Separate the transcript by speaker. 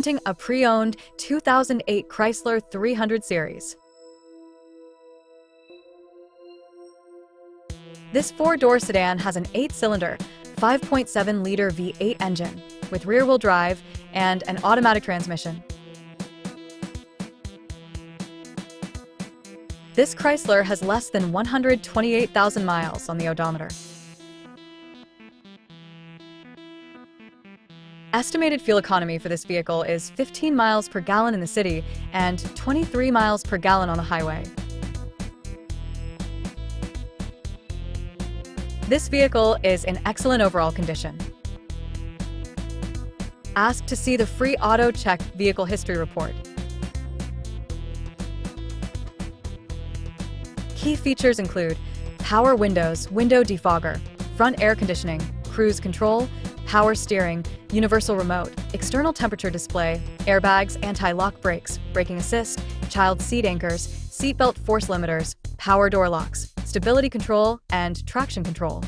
Speaker 1: A pre-owned 2008 Chrysler 300 series. This four-door sedan has an 8-cylinder, 5.7-liter V8 engine with rear-wheel drive and an automatic transmission. This Chrysler has less than 128,000 miles on the odometer. Estimated fuel economy for this vehicle is 15 miles per gallon in the city and 23 miles per gallon on the highway. This vehicle is in excellent overall condition. Ask to see the free Auto Check Vehicle History Report. Key features include power windows, window defogger, front air conditioning, cruise control, power steering, universal remote, external temperature display, airbags, anti-lock brakes, braking assist, child seat anchors, seatbelt force limiters, power door locks, stability control, and traction control.